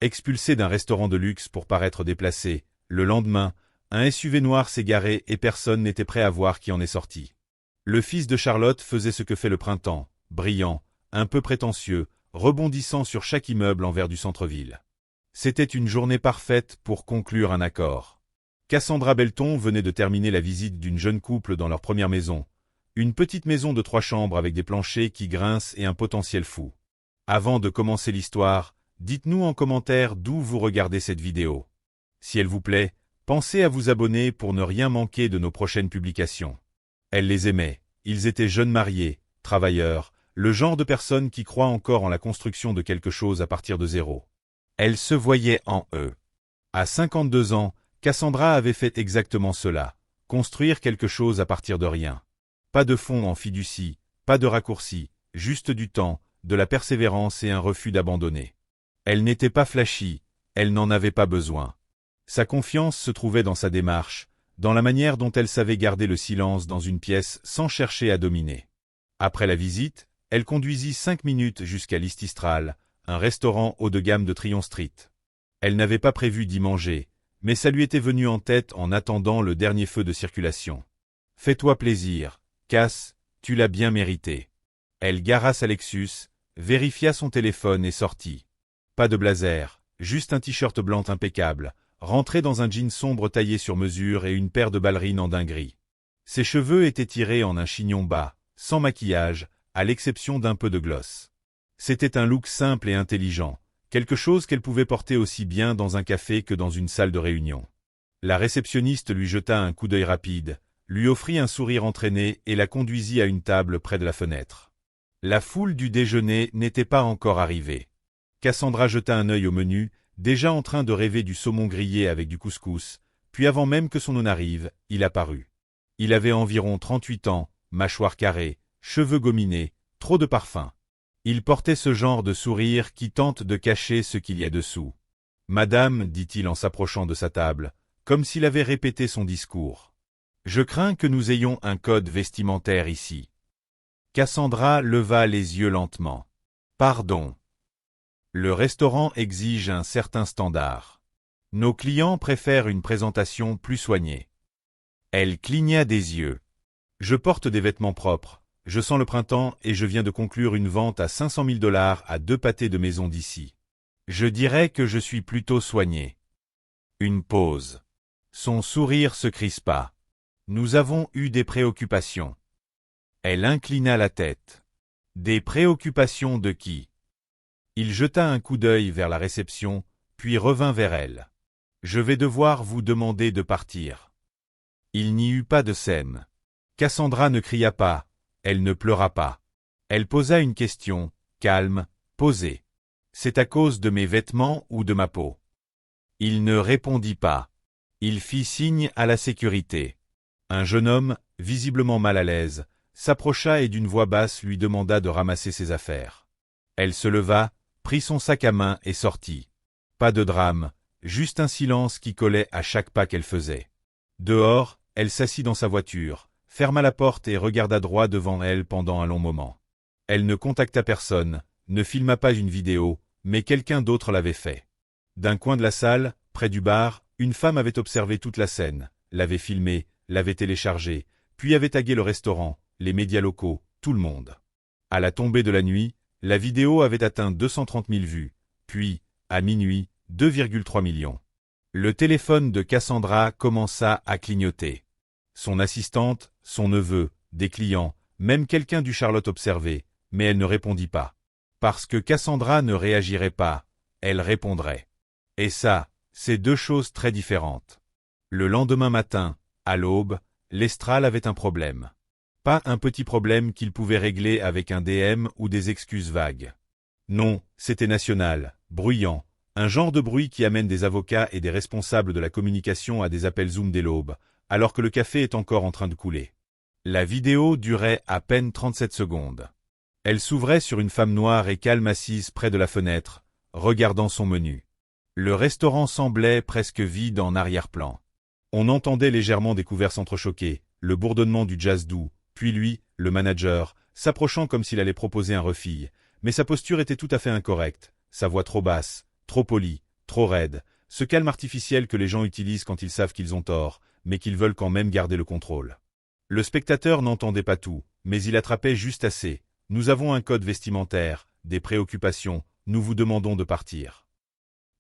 Expulsé d'un restaurant de luxe pour paraître déplacé, le lendemain, un SUV noir s'est garé et personne n'était prêt à voir qui en est sorti. Le fils de Charlotte faisait ce que fait le printemps, brillant, un peu prétentieux, rebondissant sur chaque immeuble en verre du centre-ville. C'était une journée parfaite pour conclure un accord. Cassandra Belton venait de terminer la visite d'une jeune couple dans leur première maison. Une petite maison de 3 chambres avec des planchers qui grincent et un potentiel fou. Avant de commencer l'histoire, dites-nous en commentaire d'où vous regardez cette vidéo. Si elle vous plaît, pensez à vous abonner pour ne rien manquer de nos prochaines publications. Elle les aimait, ils étaient jeunes mariés, travailleurs, le genre de personnes qui croient encore en la construction de quelque chose à partir de zéro. Elle se voyait en eux. À 52 ans, Cassandra avait fait exactement cela, construire quelque chose à partir de rien. Pas de fonds en fiducie, pas de raccourcis, juste du temps, de la persévérance et un refus d'abandonner. Elle n'était pas flashy, elle n'en avait pas besoin. Sa confiance se trouvait dans sa démarche, dans la manière dont elle savait garder le silence dans une pièce sans chercher à dominer. Après la visite, elle conduisit 5 minutes jusqu'à l'Ististral, un restaurant haut de gamme de Tryon Street. Elle n'avait pas prévu d'y manger, mais ça lui était venu en tête en attendant le dernier feu de circulation. « Fais-toi plaisir, Cass, tu l'as bien mérité. » Elle gara sa Lexus, vérifia son téléphone et sortit. Pas de blazer, juste un t-shirt blanc impeccable, rentré dans un jean sombre taillé sur mesure et une paire de ballerines en daim gris. Ses cheveux étaient tirés en un chignon bas, sans maquillage, à l'exception d'un peu de gloss. C'était un look simple et intelligent, quelque chose qu'elle pouvait porter aussi bien dans un café que dans une salle de réunion. La réceptionniste lui jeta un coup d'œil rapide, lui offrit un sourire entraîné et la conduisit à une table près de la fenêtre. La foule du déjeuner n'était pas encore arrivée. Cassandra jeta un œil au menu, déjà en train de rêver du saumon grillé avec du couscous, puis avant même que son nom n'arrive, il apparut. Il avait environ 38 ans, mâchoire carrée, cheveux gominés, trop de parfum. Il portait ce genre de sourire qui tente de cacher ce qu'il y a dessous. « Madame, dit-il en s'approchant de sa table, comme s'il avait répété son discours. Je crains que nous ayons un code vestimentaire ici. » Cassandra leva les yeux lentement. « Pardon. Le restaurant exige un certain standard. Nos clients préfèrent une présentation plus soignée. » Elle cligna des yeux. « Je porte des vêtements propres. Je sens le printemps et je viens de conclure une vente à 500 000 $ à 2 pâtés de maison d'ici. Je dirais que je suis plutôt soigné. » Une pause. Son sourire se crispa. « Nous avons eu des préoccupations. » Elle inclina la tête. « Des préoccupations de qui ?» Il jeta un coup d'œil vers la réception, puis revint vers elle. « Je vais devoir vous demander de partir. » Il n'y eut pas de scène. Cassandra ne cria pas, elle ne pleura pas. Elle posa une question, calme, posée. « C'est à cause de mes vêtements ou de ma peau ?» Il ne répondit pas. Il fit signe à la sécurité. Un jeune homme, visiblement mal à l'aise, s'approcha et d'une voix basse lui demanda de ramasser ses affaires. Elle se leva, prit son sac à main et sortit. Pas de drame, juste un silence qui collait à chaque pas qu'elle faisait. Dehors, elle s'assit dans sa voiture, ferma la porte et regarda droit devant elle pendant un long moment. Elle ne contacta personne, ne filma pas une vidéo, mais quelqu'un d'autre l'avait fait. D'un coin de la salle, près du bar, une femme avait observé toute la scène, l'avait filmée, l'avait téléchargée, puis avait tagué le restaurant, les médias locaux, tout le monde. À la tombée de la nuit, la vidéo avait atteint 230 000 vues, puis, à minuit, 2,3 millions. Le téléphone de Cassandra commença à clignoter. Son assistante, son neveu, des clients, même quelqu'un du Charlotte observait, mais elle ne répondit pas. Parce que Cassandra ne réagirait pas, elle répondrait. Et ça, c'est deux choses très différentes. Le lendemain matin, à l'aube, l'Estral avait un problème. Pas un petit problème qu'il pouvait régler avec un DM ou des excuses vagues. Non, c'était national, bruyant, un genre de bruit qui amène des avocats et des responsables de la communication à des appels Zoom dès l'aube, alors que le café est encore en train de couler. La vidéo durait à peine 37 secondes. Elle s'ouvrait sur une femme noire et calme assise près de la fenêtre, regardant son menu. Le restaurant semblait presque vide en arrière-plan. On entendait légèrement des couverts s'entrechoquer, le bourdonnement du jazz doux, puis lui, le manager, s'approchant comme s'il allait proposer un refil, mais sa posture était tout à fait incorrecte, sa voix trop basse, trop polie, trop raide, ce calme artificiel que les gens utilisent quand ils savent qu'ils ont tort, mais qu'ils veulent quand même garder le contrôle. Le spectateur n'entendait pas tout, mais il attrapait juste assez. Nous avons un code vestimentaire, des préoccupations, nous vous demandons de partir.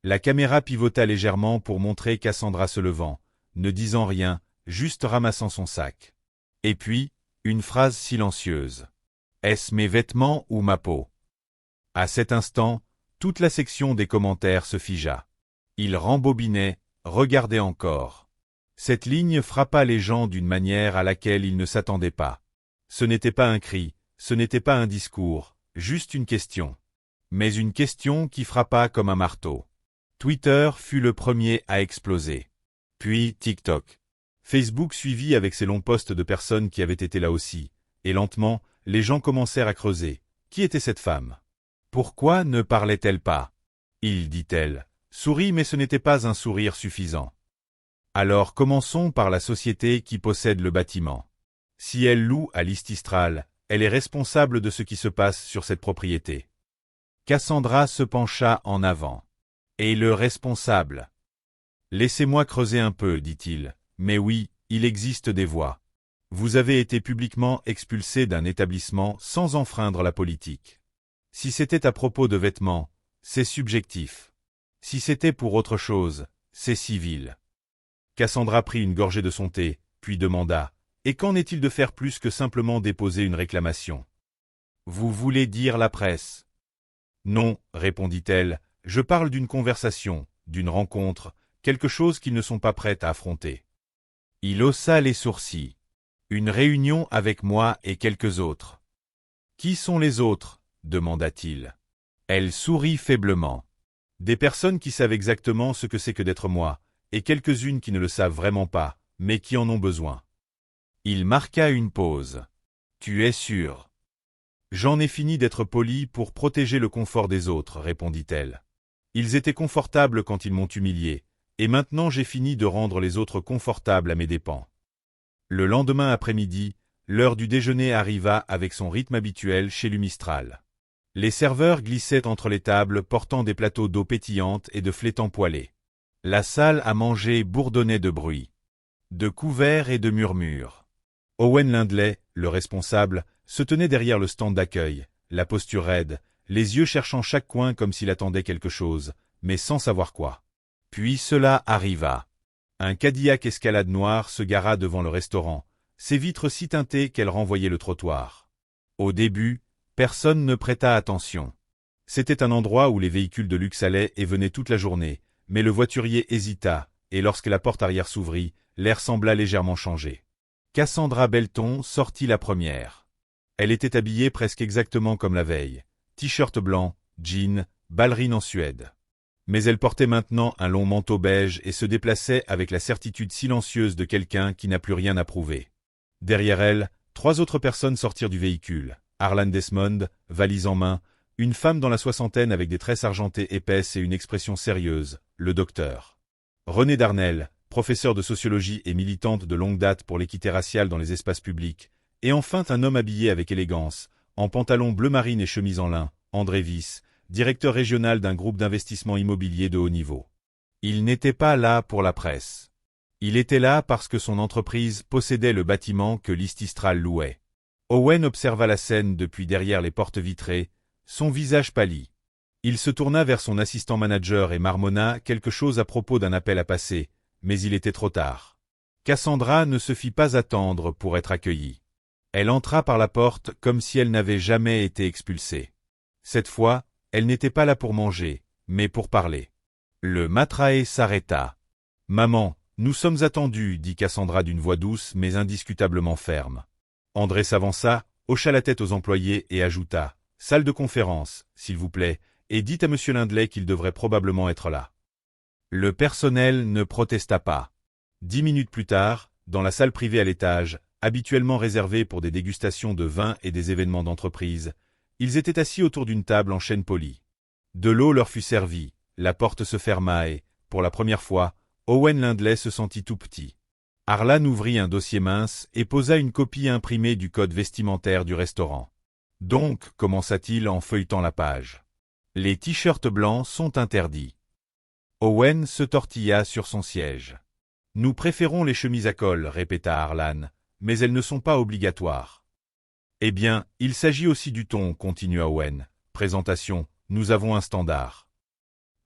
La caméra pivota légèrement pour montrer Cassandra se levant, ne disant rien, juste ramassant son sac. Et puis, une phrase silencieuse. Est-ce mes vêtements ou ma peau? À cet instant, toute la section des commentaires se figea. Ils rembobinaient, regardaient encore. Cette ligne frappa les gens d'une manière à laquelle ils ne s'attendaient pas. Ce n'était pas un cri, ce n'était pas un discours, juste une question. Mais une question qui frappa comme un marteau. Twitter fut le premier à exploser. Puis TikTok. Facebook suivit avec ses longs posts de personnes qui avaient été là aussi. Et lentement, les gens commencèrent à creuser. Qui était cette femme? Pourquoi ne parlait-elle pas? Il, dit-elle, sourit mais ce n'était pas un sourire suffisant. Alors commençons par la société qui possède le bâtiment. Si elle loue à Lististral, elle est responsable de ce qui se passe sur cette propriété. Cassandra se pencha en avant. Et le responsable? Laissez-moi creuser un peu, dit-il. Mais oui, il existe des voies. Vous avez été publiquement expulsé d'un établissement sans enfreindre la politique. Si c'était à propos de vêtements, c'est subjectif. Si c'était pour autre chose, c'est civil. Cassandra prit une gorgée de son thé, puis demanda « Et qu'en est-il de faire plus que simplement déposer une réclamation ?»« Vous voulez dire la presse ?»« Non, répondit-elle, je parle d'une conversation, d'une rencontre, quelque chose qu'ils ne sont pas prêts à affronter. » Il haussa les sourcils. « Une réunion avec moi et quelques autres. »« Qui sont les autres ?» demanda-t-il. Elle sourit faiblement. « Des personnes qui savent exactement ce que c'est que d'être moi. » et quelques-unes qui ne le savent vraiment pas, mais qui en ont besoin. Il marqua une pause. « Tu es sûr ?»« J'en ai fini d'être poli pour protéger le confort des autres, répondit-elle. Ils étaient confortables quand ils m'ont humilié, et maintenant j'ai fini de rendre les autres confortables à mes dépens. » Le lendemain après-midi, l'heure du déjeuner arriva avec son rythme habituel chez Lumistral. Les serveurs glissaient entre les tables portant des plateaux d'eau pétillante et de flétans poêlés. La salle à manger bourdonnait de bruit, de couverts et de murmures. Owen Lindley, le responsable, se tenait derrière le stand d'accueil, la posture raide, les yeux cherchant chaque coin comme s'il attendait quelque chose, mais sans savoir quoi. Puis cela arriva. Un Cadillac Escalade noir se gara devant le restaurant, ses vitres si teintées qu'elles renvoyaient le trottoir. Au début, personne ne prêta attention. C'était un endroit où les véhicules de luxe allaient et venaient toute la journée, mais le voiturier hésita, et lorsque la porte arrière s'ouvrit, l'air sembla légèrement changer. Cassandra Belton sortit la première. Elle était habillée presque exactement comme la veille. T-shirt blanc, jean, ballerine en Suède. Mais elle portait maintenant un long manteau beige et se déplaçait avec la certitude silencieuse de quelqu'un qui n'a plus rien à prouver. Derrière elle, 3 autres personnes sortirent du véhicule. Harlan Desmond, valise en main, une femme dans la soixantaine avec des tresses argentées épaisses et une expression sérieuse, le docteur. Renée Darnell, professeure de sociologie et militante de longue date pour l'équité raciale dans les espaces publics, et enfin un homme habillé avec élégance, en pantalon bleu marine et chemise en lin, André Wyss, directeur régional d'un groupe d'investissement immobilier de haut niveau. Il n'était pas là pour la presse. Il était là parce que son entreprise possédait le bâtiment que Lististral louait. Owen observa la scène depuis derrière les portes vitrées, son visage pâlit. Il se tourna vers son assistant manager et marmonna quelque chose à propos d'un appel à passer, mais il était trop tard. Cassandra ne se fit pas attendre pour être accueillie. Elle entra par la porte comme si elle n'avait jamais été expulsée. Cette fois, elle n'était pas là pour manger, mais pour parler. Le matraé s'arrêta. « Maman, nous sommes attendus, dit Cassandra d'une voix douce mais indiscutablement ferme. André s'avança, hocha la tête aux employés et ajouta « Salle de conférence, s'il vous plaît, et dites à M. Lindley qu'il devrait probablement être là. » Le personnel ne protesta pas. 10 minutes plus tard, dans la salle privée à l'étage, habituellement réservée pour des dégustations de vin et des événements d'entreprise, ils étaient assis autour d'une table en chêne poli. De l'eau leur fut servie, la porte se ferma et, pour la première fois, Owen Lindley se sentit tout petit. Harlan ouvrit un dossier mince et posa une copie imprimée du code vestimentaire du restaurant. « Donc, commença-t-il en feuilletant la page. Les t-shirts blancs sont interdits. » Owen se tortilla sur son siège. Nous préférons les chemises à col, répéta Harlan, mais elles ne sont pas obligatoires. Eh bien, il s'agit aussi du ton, continua Owen. Présentation, nous avons un standard.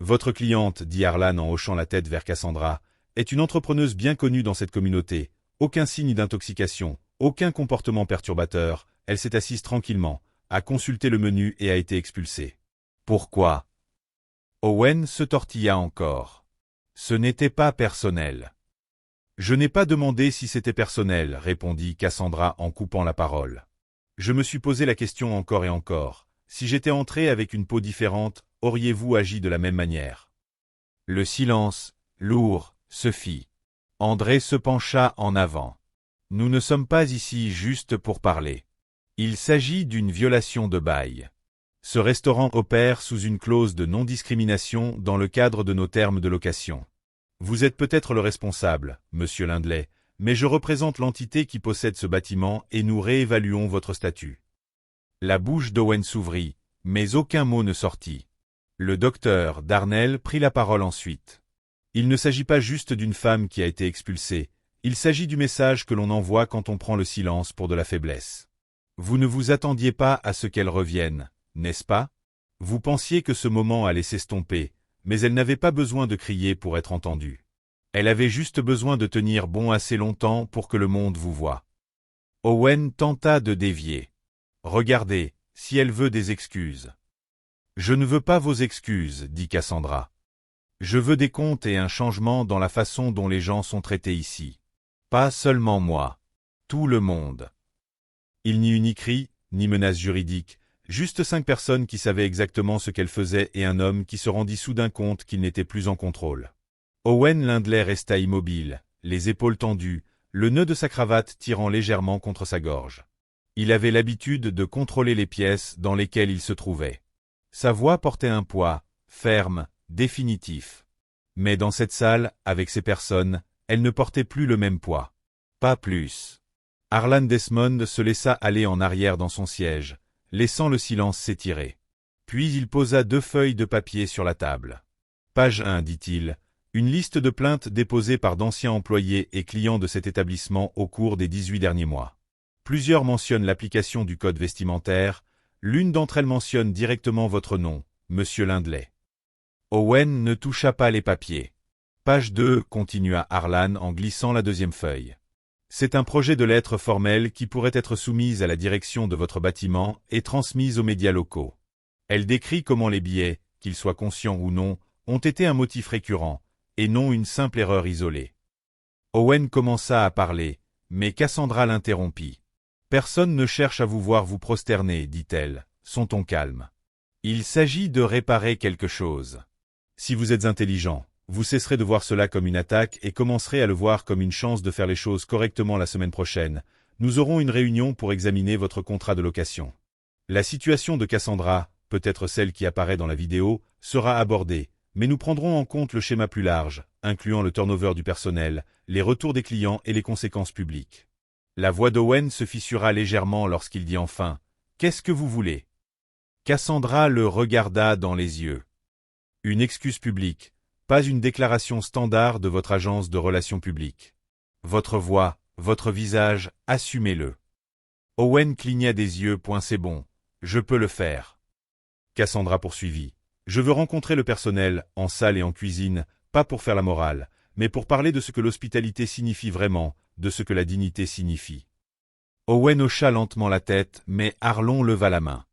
Votre cliente, dit Harlan en hochant la tête vers Cassandra, est une entrepreneuse bien connue dans cette communauté. Aucun signe d'intoxication, aucun comportement perturbateur, elle s'est assise tranquillement, a consulté le menu et a été expulsée. Pourquoi? Owen se tortilla encore. Ce n'était pas personnel. Je n'ai pas demandé si c'était personnel, répondit Cassandra en coupant la parole. Je me suis posé la question encore et encore. Si j'étais entré avec une peau différente, auriez-vous agi de la même manière? Le silence, lourd, se fit. André se pencha en avant. Nous ne sommes pas ici juste pour parler. Il s'agit d'une violation de bail. Ce restaurant opère sous une clause de non-discrimination dans le cadre de nos termes de location. Vous êtes peut-être le responsable, monsieur Lindley, mais je représente l'entité qui possède ce bâtiment et nous réévaluons votre statut. La bouche d'Owen s'ouvrit, mais aucun mot ne sortit. Le docteur Darnell prit la parole ensuite. Il ne s'agit pas juste d'une femme qui a été expulsée, il s'agit du message que l'on envoie quand on prend le silence pour de la faiblesse. Vous ne vous attendiez pas à ce qu'elle revienne, n'est-ce pas? Vous pensiez que ce moment allait s'estomper, mais elle n'avait pas besoin de crier pour être entendue. Elle avait juste besoin de tenir bon assez longtemps pour que le monde vous voie. Owen tenta de dévier. Regardez, si elle veut des excuses. Je ne veux pas vos excuses, dit Cassandra. Je veux des comptes et un changement dans la façon dont les gens sont traités ici. Pas seulement moi. Tout le monde. Il n'y eut ni cri, ni menace juridique, juste 5 personnes qui savaient exactement ce qu'elles faisaient et un homme qui se rendit soudain compte qu'il n'était plus en contrôle. Owen Lindley resta immobile, les épaules tendues, le nœud de sa cravate tirant légèrement contre sa gorge. Il avait l'habitude de contrôler les pièces dans lesquelles il se trouvait. Sa voix portait un poids, ferme, définitif. Mais dans cette salle, avec ces personnes, elle ne portait plus le même poids. Pas plus. Harlan Desmond se laissa aller en arrière dans son siège, laissant le silence s'étirer. Puis il posa 2 feuilles de papier sur la table. Page 1, dit-il, une liste de plaintes déposées par d'anciens employés et clients de cet établissement au cours des 18 derniers mois. Plusieurs mentionnent l'application du code vestimentaire, l'une d'entre elles mentionne directement votre nom, monsieur Lindley. Owen ne toucha pas les papiers. Page 2, continua Harlan en glissant la 2e feuille. C'est un projet de lettre formelle qui pourrait être soumise à la direction de votre bâtiment et transmise aux médias locaux. Elle décrit comment les billets, qu'ils soient conscients ou non, ont été un motif récurrent, et non une simple erreur isolée. Owen commença à parler, mais Cassandra l'interrompit. « Personne ne cherche à vous voir vous prosterner, dit-elle, son ton calme. Il s'agit de réparer quelque chose. Si vous êtes intelligent, vous cesserez de voir cela comme une attaque et commencerez à le voir comme une chance de faire les choses correctement la semaine prochaine. Nous aurons une réunion pour examiner votre contrat de location. La situation de Cassandra, peut-être celle qui apparaît dans la vidéo, sera abordée, mais nous prendrons en compte le schéma plus large, incluant le turnover du personnel, les retours des clients et les conséquences publiques. » La voix d'Owen se fissura légèrement lorsqu'il dit enfin « Qu'est-ce que vous voulez ?» Cassandra le regarda dans les yeux. « Une excuse publique, pas une déclaration standard de votre agence de relations publiques. Votre voix, votre visage, assumez-le. » Owen cligna des yeux. « C'est bon, je peux le faire. » Cassandra poursuivit. Je veux rencontrer le personnel, en salle et en cuisine, pas pour faire la morale, mais pour parler de ce que l'hospitalité signifie vraiment, de ce que la dignité signifie. Owen hocha lentement la tête, mais Harlan leva la main.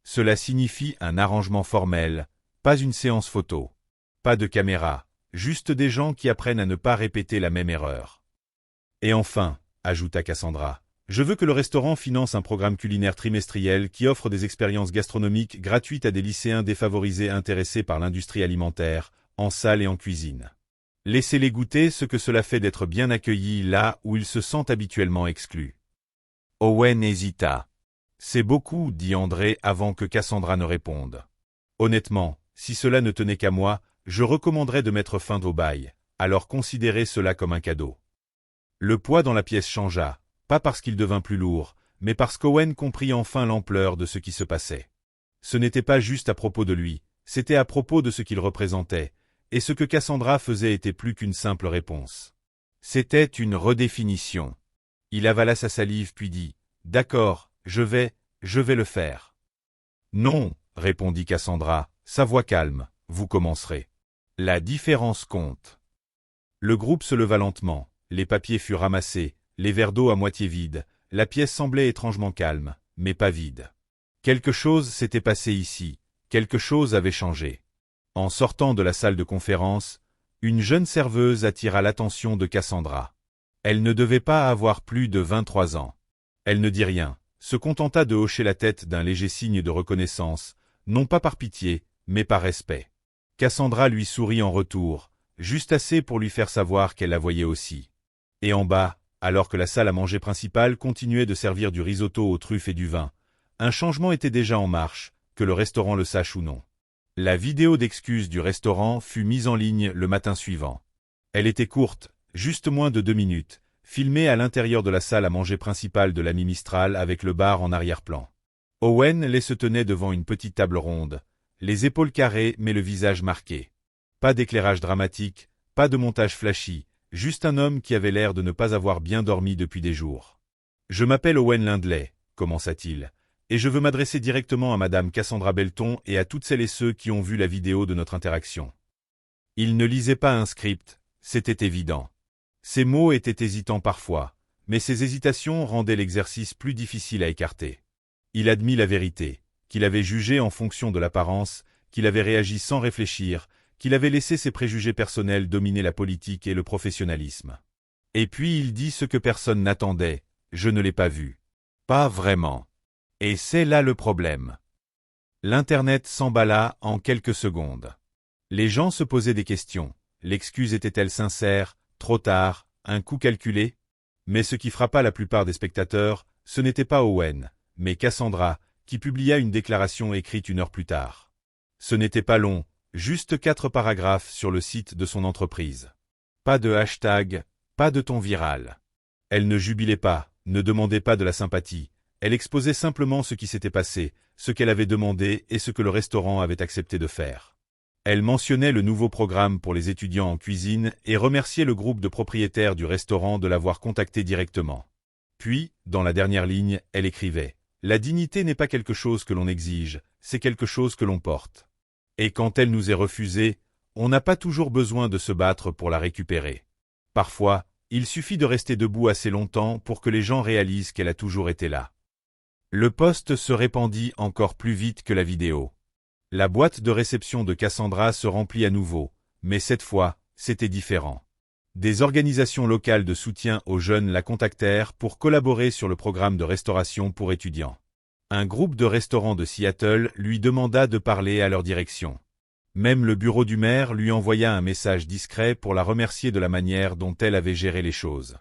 Cela signifie un arrangement formel, pas une séance photo. Pas de caméra, juste des gens qui apprennent à ne pas répéter la même erreur. Et enfin, ajouta Cassandra, je veux que le restaurant finance un programme culinaire trimestriel qui offre des expériences gastronomiques gratuites à des lycéens défavorisés intéressés par l'industrie alimentaire, en salle et en cuisine. Laissez-les goûter ce que cela fait d'être bien accueillis là où ils se sentent habituellement exclus. Owen hésita. C'est beaucoup, dit André avant que Cassandra ne réponde. Honnêtement, si cela ne tenait qu'à moi, je recommanderais de mettre fin au bail, alors considérez cela comme un cadeau. Le poids dans la pièce changea, pas parce qu'il devint plus lourd, mais parce qu'Owen comprit enfin l'ampleur de ce qui se passait. Ce n'était pas juste à propos de lui, c'était à propos de ce qu'il représentait, et ce que Cassandra faisait était plus qu'une simple réponse. C'était une redéfinition. Il avala sa salive puis dit « D'accord, je vais le faire. » « Non, » répondit Cassandra, sa voix calme, « vous commencerez. La différence compte. » Le groupe se leva lentement, les papiers furent ramassés, les verres d'eau à moitié vides, la pièce semblait étrangement calme, mais pas vide. Quelque chose s'était passé ici, quelque chose avait changé. En sortant de la salle de conférence, une jeune serveuse attira l'attention de Cassandra. Elle ne devait pas avoir plus de 23 ans. Elle ne dit rien, se contenta de hocher la tête d'un léger signe de reconnaissance, non pas par pitié, mais par respect. Cassandra lui sourit en retour, juste assez pour lui faire savoir qu'elle la voyait aussi. Et en bas, alors que la salle à manger principale continuait de servir du risotto aux truffes et du vin, un changement était déjà en marche, que le restaurant le sache ou non. La vidéo d'excuses du restaurant fut mise en ligne le matin suivant. Elle était courte, juste moins de 2 minutes, filmée à l'intérieur de la salle à manger principale de l'ami Mistral avec le bar en arrière-plan. Owen se tenait devant une petite table ronde, les épaules carrées mais le visage marqué. Pas d'éclairage dramatique, pas de montage flashy, juste un homme qui avait l'air de ne pas avoir bien dormi depuis des jours. « Je m'appelle Owen Lindley », commença-t-il, « et je veux m'adresser directement à Madame Cassandra Belton et à toutes celles et ceux qui ont vu la vidéo de notre interaction. » Il ne lisait pas un script, c'était évident. Ses mots étaient hésitants parfois, mais ces hésitations rendaient l'exercice plus difficile à écarter. Il admit la vérité, qu'il avait jugé en fonction de l'apparence, qu'il avait réagi sans réfléchir, qu'il avait laissé ses préjugés personnels dominer la politique et le professionnalisme. Et puis il dit ce que personne n'attendait, je ne l'ai pas vu. Pas vraiment. Et c'est là le problème. L'Internet s'emballa en quelques secondes. Les gens se posaient des questions. L'excuse était-elle sincère, trop tard, un coup calculé? Mais ce qui frappa la plupart des spectateurs, ce n'était pas Owen, mais Cassandra, qui publia une déclaration écrite 1 heure plus tard. Ce n'était pas long, juste 4 paragraphes sur le site de son entreprise. Pas de hashtag, pas de ton viral. Elle ne jubilait pas, ne demandait pas de la sympathie. Elle exposait simplement ce qui s'était passé, ce qu'elle avait demandé et ce que le restaurant avait accepté de faire. Elle mentionnait le nouveau programme pour les étudiants en cuisine et remerciait le groupe de propriétaires du restaurant de l'avoir contacté directement. Puis, dans la dernière ligne, elle écrivait « La dignité n'est pas quelque chose que l'on exige, c'est quelque chose que l'on porte. Et quand elle nous est refusée, on n'a pas toujours besoin de se battre pour la récupérer. Parfois, il suffit de rester debout assez longtemps pour que les gens réalisent qu'elle a toujours été là. » Le post se répandit encore plus vite que la vidéo. La boîte de réception de Cassandra se remplit à nouveau, mais cette fois, c'était différent. Des organisations locales de soutien aux jeunes la contactèrent pour collaborer sur le programme de restauration pour étudiants. Un groupe de restaurants de Seattle lui demanda de parler à leur direction. Même le bureau du maire lui envoya un message discret pour la remercier de la manière dont elle avait géré les choses.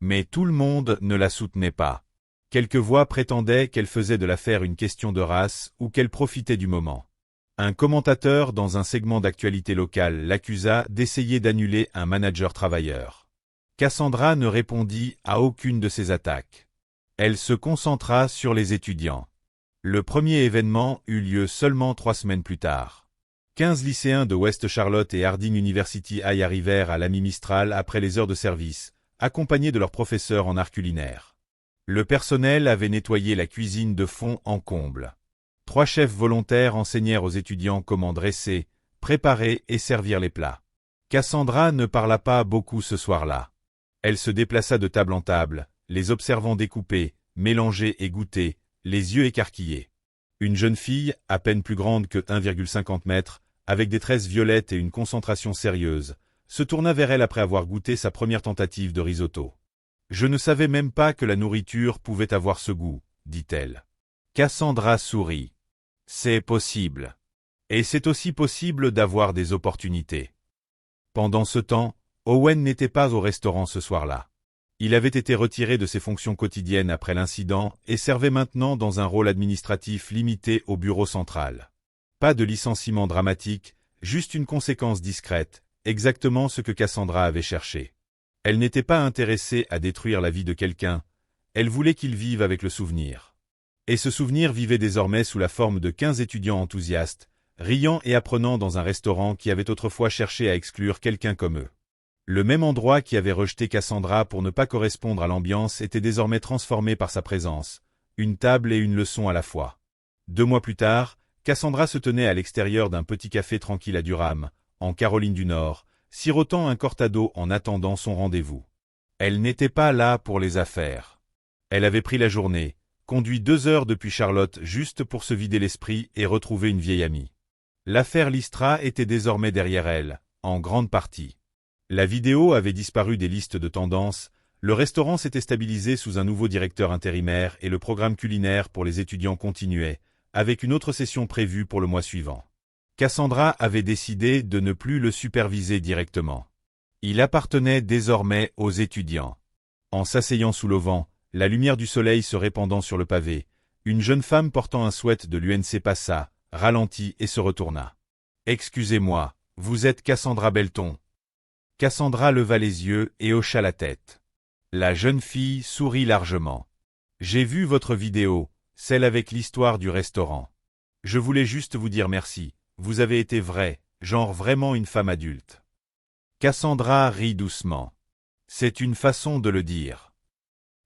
Mais tout le monde ne la soutenait pas. Quelques voix prétendaient qu'elle faisait de l'affaire une question de race ou qu'elle profitait du moment. Un commentateur dans un segment d'actualité locale l'accusa d'essayer d'annuler un manager travailleur. Cassandra ne répondit à aucune de ces attaques. Elle se concentra sur les étudiants. Le premier événement eut lieu seulement 3 semaines plus tard. 15 lycéens de West Charlotte et Harding University High arrivèrent à l'ami Mistral après les heures de service, accompagnés de leurs professeurs en art culinaire. Le personnel avait nettoyé la cuisine de fond en comble. 3 chefs volontaires enseignèrent aux étudiants comment dresser, préparer et servir les plats. Cassandra ne parla pas beaucoup ce soir-là. Elle se déplaça de table en table, les observant découper, mélanger et goûter, les yeux écarquillés. Une jeune fille, à peine plus grande que 1,50 m, avec des tresses violettes et une concentration sérieuse, se tourna vers elle après avoir goûté sa première tentative de risotto. « Je ne savais même pas que la nourriture pouvait avoir ce goût, » dit-elle. Cassandra sourit. « C'est possible. Et c'est aussi possible d'avoir des opportunités. » Pendant ce temps, Owen n'était pas au restaurant ce soir-là. Il avait été retiré de ses fonctions quotidiennes après l'incident et servait maintenant dans un rôle administratif limité au bureau central. Pas de licenciement dramatique, juste une conséquence discrète, exactement ce que Cassandra avait cherché. Elle n'était pas intéressée à détruire la vie de quelqu'un, elle voulait qu'il vive avec le souvenir. Et ce souvenir vivait désormais sous la forme de 15 étudiants enthousiastes, riant et apprenant dans un restaurant qui avait autrefois cherché à exclure quelqu'un comme eux. Le même endroit qui avait rejeté Cassandra pour ne pas correspondre à l'ambiance était désormais transformé par sa présence, une table et une leçon à la fois. 2 mois plus tard, Cassandra se tenait à l'extérieur d'un petit café tranquille à Durham, en Caroline du Nord, sirotant un cortado en attendant son rendez-vous. Elle n'était pas là pour les affaires. Elle avait pris la journée, conduit 2 heures depuis Charlotte juste pour se vider l'esprit et retrouver une vieille amie. L'affaire Lystra était désormais derrière elle, en grande partie. La vidéo avait disparu des listes de tendances, le restaurant s'était stabilisé sous un nouveau directeur intérimaire et le programme culinaire pour les étudiants continuait, avec une autre session prévue pour le mois suivant. Cassandra avait décidé de ne plus le superviser directement. Il appartenait désormais aux étudiants. En s'asseyant sous l'auvent, la lumière du soleil se répandant sur le pavé, une jeune femme portant un sweat de l'UNC passa, ralentit et se retourna. « Excusez-moi, vous êtes Cassandra Belton ?» Cassandra leva les yeux et hocha la tête. La jeune fille sourit largement. « J'ai vu votre vidéo, celle avec l'histoire du restaurant. Je voulais juste vous dire merci, vous avez été vraie, genre vraiment une femme adulte. » Cassandra rit doucement. « C'est une façon de le dire. »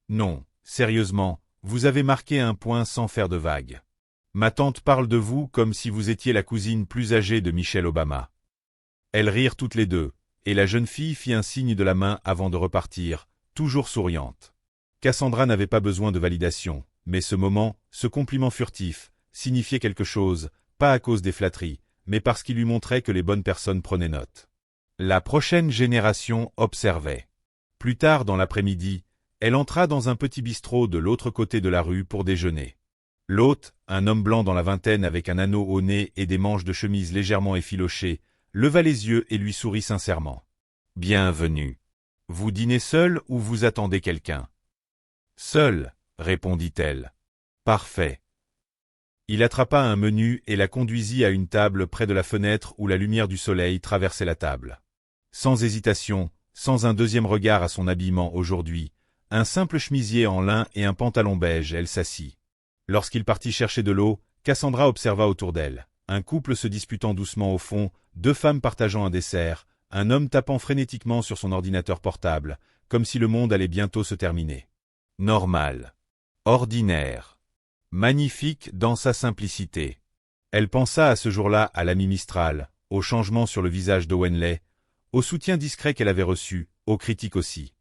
Non, sérieusement, vous avez marqué un point sans faire de vagues. Ma tante parle de vous comme si vous étiez la cousine plus âgée de Michelle Obama. Elles rirent toutes les deux, et la jeune fille fit un signe de la main avant de repartir, toujours souriante. Cassandra n'avait pas besoin de validation, mais ce moment, ce compliment furtif, signifiait quelque chose, pas à cause des flatteries, mais parce qu'il lui montrait que les bonnes personnes prenaient note. La prochaine génération observait. Plus tard dans l'après-midi, elle entra dans un petit bistrot de l'autre côté de la rue pour déjeuner. L'hôte, un homme blanc dans la vingtaine avec un anneau au nez et des manches de chemise légèrement effilochées, leva les yeux et lui sourit sincèrement. « Bienvenue. Vous dînez seul ou vous attendez quelqu'un ?»« Seul, » répondit-elle. « Parfait. » Il attrapa un menu et la conduisit à une table près de la fenêtre où la lumière du soleil traversait la table. Sans hésitation, sans un deuxième regard à son habillement aujourd'hui, un simple chemisier en lin et un pantalon beige, elle s'assit. Lorsqu'il partit chercher de l'eau, Cassandra observa autour d'elle. Un couple se disputant doucement au fond, 2 femmes partageant un dessert, un homme tapant frénétiquement sur son ordinateur portable, comme si le monde allait bientôt se terminer. Normal. Ordinaire. Magnifique dans sa simplicité. Elle pensa à ce jour-là à l'ami Mistral, au changement sur le visage d'Owenley, au soutien discret qu'elle avait reçu, aux critiques aussi.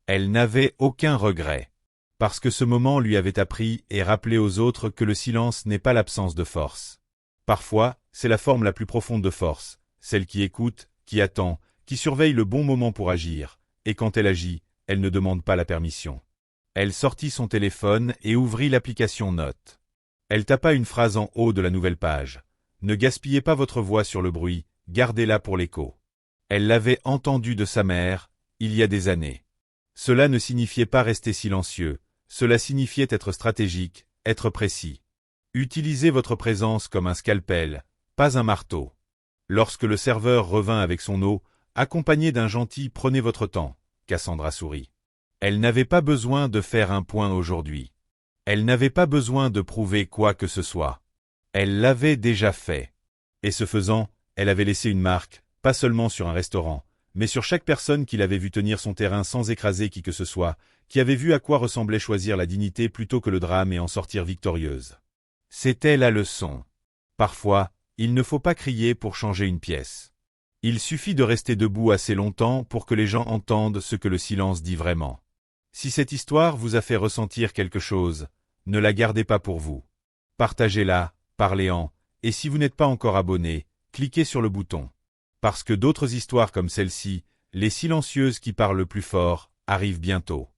Elle n'avait aucun regret. Parce que ce moment lui avait appris et rappelé aux autres que le silence n'est pas l'absence de force. Parfois, c'est la forme la plus profonde de force, celle qui écoute, qui attend, qui surveille le bon moment pour agir, et quand elle agit, elle ne demande pas la permission. Elle sortit son téléphone et ouvrit l'application Notes. Elle tapa une phrase en haut de la nouvelle page. « Ne gaspillez pas votre voix sur le bruit, gardez-la pour l'écho. » Elle l'avait entendu de sa mère, il y a des années. Cela ne signifiait pas rester silencieux, cela signifiait être stratégique, être précis. Utilisez votre présence comme un scalpel, pas un marteau. Lorsque le serveur revint avec son eau, accompagné d'un gentil « Prenez votre temps », Cassandra sourit. Elle n'avait pas besoin de faire un point aujourd'hui. Elle n'avait pas besoin de prouver quoi que ce soit. Elle l'avait déjà fait. Et ce faisant, elle avait laissé une marque, pas seulement sur un restaurant, mais sur chaque personne qui l'avait vu tenir son terrain sans écraser qui que ce soit, qui avait vu à quoi ressemblait choisir la dignité plutôt que le drame et en sortir victorieuse. C'était la leçon. Parfois, il ne faut pas crier pour changer une pièce. Il suffit de rester debout assez longtemps pour que les gens entendent ce que le silence dit vraiment. Si cette histoire vous a fait ressentir quelque chose, ne la gardez pas pour vous. Partagez-la, parlez-en, et si vous n'êtes pas encore abonné, cliquez sur le bouton. Parce que d'autres histoires comme celle-ci, les silencieuses qui parlent le plus fort, arrivent bientôt.